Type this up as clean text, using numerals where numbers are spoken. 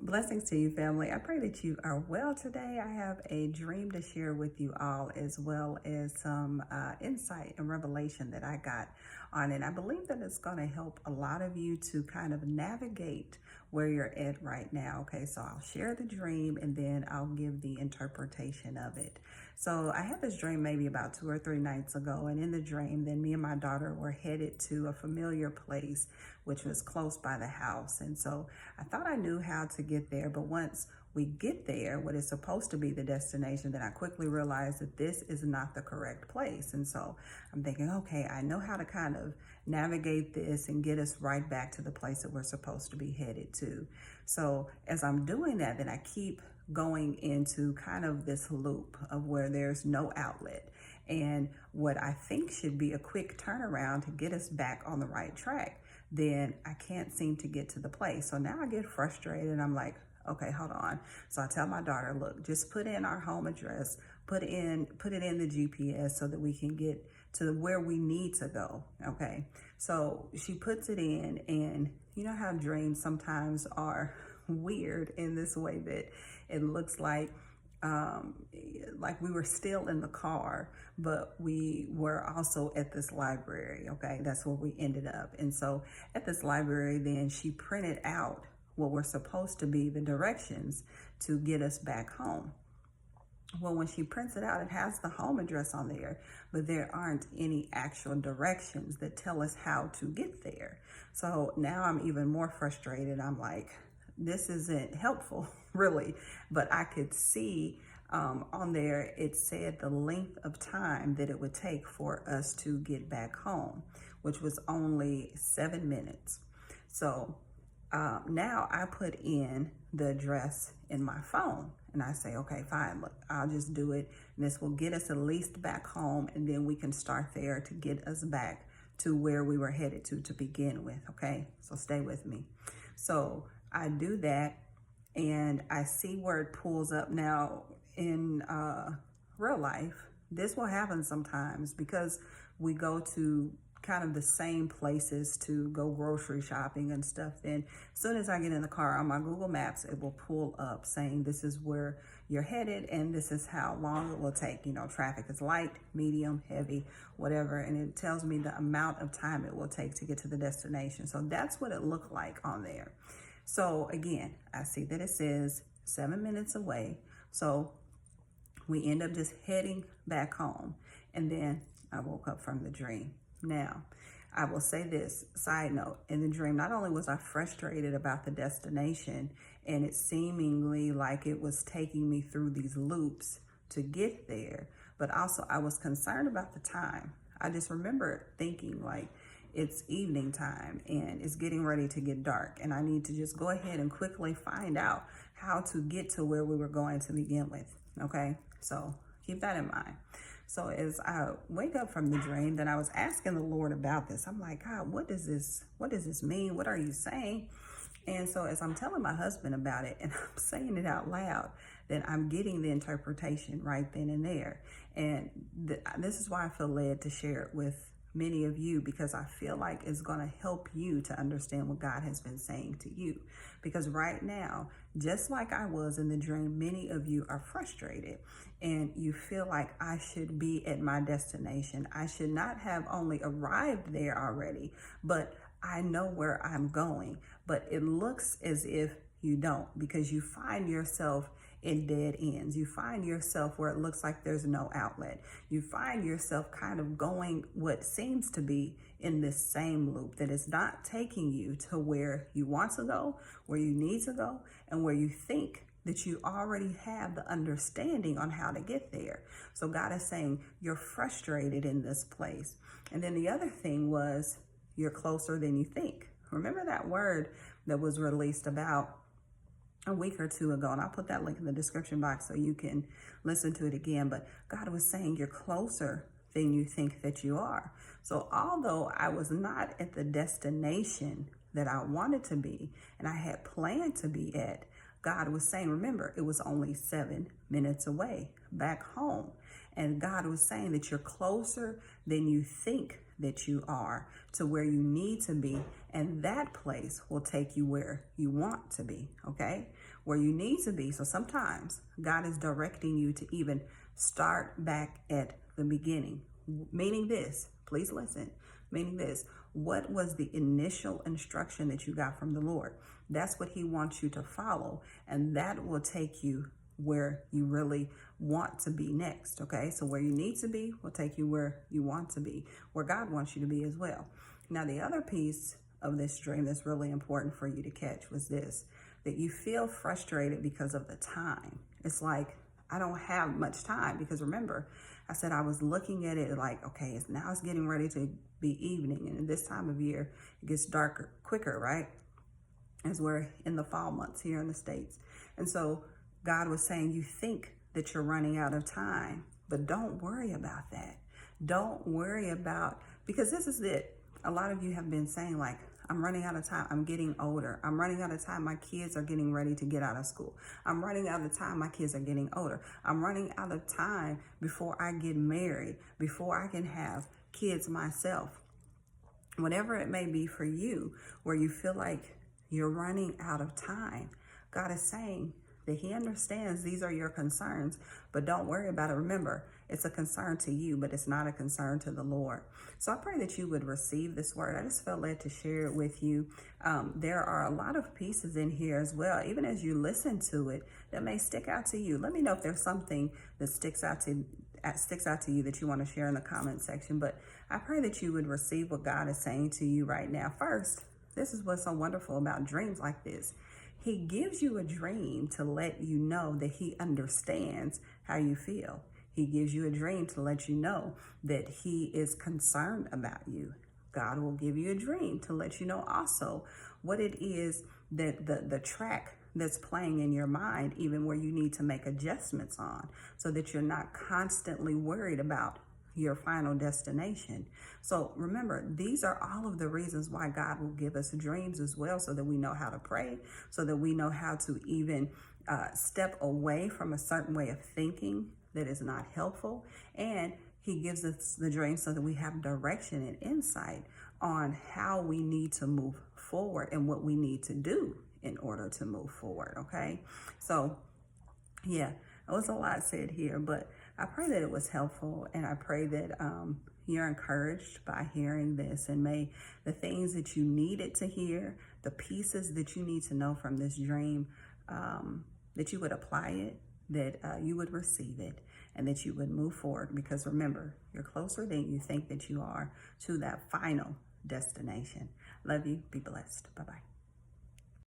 Blessings to you, family. I pray that you are well today. I have a dream to share with you all, as well as some insight and revelation that I got on it. I believe that it's going to help a lot of you to kind of navigate where you're at right now. Okay, so I'll share the dream and then I'll give the interpretation of it. So I had this dream maybe about 2 or 3 nights ago, and in the dream, then me and my daughter were headed to a familiar place, which was close by the house. And so I thought I knew how to get there, but once we get there, what is supposed to be the destination, then I quickly realized that this is not the correct place. And so I'm thinking, okay, I know how to kind of navigate this and get us right back to the place that we're supposed to be headed to. So as I'm doing that, then I keep going into kind of this loop of where there's no outlet, and what I think should be a quick turnaround to get us back on the right track, then I can't seem to get to the place. So now I get frustrated and I'm like, okay, hold on. So I tell my daughter, look, just put in our home address, put it in the GPS so that we can get to where we need to go. Okay. So she puts it in, and you know how dreams sometimes are weird in this way that it looks like we were still in the car, but we were also at this library. Okay, that's where we ended up. And so at this library, then she printed out what were supposed to be the directions to get us back home. Well, when she prints it out, it has the home address on there, but there aren't any actual directions that tell us how to get there. So now I'm even more frustrated. I'm like, this isn't helpful, really. But I could see on there, it said the length of time that it would take for us to get back home, which was only 7 minutes. So now I put in the address in my phone, and I say, okay, fine, look, I'll just do it. And this will get us at least back home, and then we can start there to get us back to where we were headed to begin with. Okay, so stay with me. So I do that, and I see where it pulls up. Now, in real life, this will happen sometimes because we go to kind of the same places to go grocery shopping and stuff. Then as soon as I get in the car on my Google Maps, it will pull up saying this is where you're headed and this is how long it will take. You know, traffic is light, medium, heavy, whatever. And it tells me the amount of time it will take to get to the destination. So that's what it looked like on there. So again, I see that it says 7 minutes away. So we end up just heading back home. And then I woke up from the dream. Now, I will say this, side note, in the dream, not only was I frustrated about the destination and it seemingly like it was taking me through these loops to get there, but also I was concerned about the time. I just remember thinking like, it's evening time and it's getting ready to get dark, and I need to just go ahead and quickly find out how to get to where we were going to begin with. Okay, so keep that in mind. So as I wake up from the dream, then I was asking the Lord about this. I'm like, God, what does this mean? What are you saying? And so as I'm telling my husband about it and I'm saying it out loud, then I'm getting the interpretation right then and there. And this is why I feel led to share it with many of you, because I feel like it's going to help you to understand what God has been saying to you. Because right now, just like I was in the dream, many of you are frustrated and you feel like I should be at my destination. I should not have only arrived there already, but I know where I'm going. But it looks as if you don't, because you find yourself in dead ends. You find yourself where it looks like there's no outlet. You find yourself kind of going what seems to be in this same loop that is not taking you to where you want to go, where you need to go, and where you think that you already have the understanding on how to get there. So God is saying you're frustrated in this place. And then the other thing was you're closer than you think. Remember that word that was released about a week or two ago, and I'll put that link in the description box so you can listen to it again. But God was saying you're closer than you think that you are. So although I was not at the destination that I wanted to be and I had planned to be at, God was saying, remember, it was only 7 minutes away back home. And God was saying that you're closer than you think that you are to where you need to be. And that place will take you where you want to be, okay? Where you need to be. So sometimes God is directing you to even start back at the beginning. Meaning this, please listen, meaning this, what was the initial instruction that you got from the Lord? That's what he wants you to follow, and that will take you where you really want to be next, okay? So where you need to be will take you where you want to be, where God wants you to be as well. Now, the other piece of this dream that's really important for you to catch was this, that you feel frustrated because of the time. It's like, I don't have much time, because remember, I said I was looking at it like, okay, it's getting ready to be evening, and in this time of year, it gets darker quicker, right? As we're in the fall months here in the States. And so God was saying, you think that you're running out of time, but don't worry about that. Don't worry about, because this is it. A lot of you have been saying like, I'm running out of time. I'm getting older. I'm running out of time. My kids are getting ready to get out of school. I'm running out of time. My kids are getting older. I'm running out of time before I get married, before I can have kids myself. Whatever it may be for you, where you feel like you're running out of time, God is saying that he understands these are your concerns, but don't worry about it. Remember, it's a concern to you, but it's not a concern to the Lord. So I pray that you would receive this word. I just felt led to share it with you. There are a lot of pieces in here as well, even as you listen to it, that may stick out to you. Let me know if there's something that sticks out to you that you want to share in the comment section. But I pray that you would receive what God is saying to you right now. First, this is what's so wonderful about dreams like this. He gives you a dream to let you know that he understands how you feel. He gives you a dream to let you know that he is concerned about you. God will give you a dream to let you know also what it is that the track that's playing in your mind, even where you need to make adjustments on, so that you're not constantly worried about your final destination. So remember, these are all of the reasons why God will give us dreams as well, so that we know how to pray, so that we know how to even step away from a certain way of thinking that is not helpful. And he gives us the dream so that we have direction and insight on how we need to move forward and what we need to do in order to move forward, okay? So yeah, it was a lot said here, but I pray that it was helpful, and I pray that you're encouraged by hearing this, and may the things that you needed to hear, the pieces that you need to know from this dream, that you would apply it, that you would receive it, and that you would move forward, because remember, you're closer than you think that you are to that final destination. Love you. Be blessed. Bye-bye.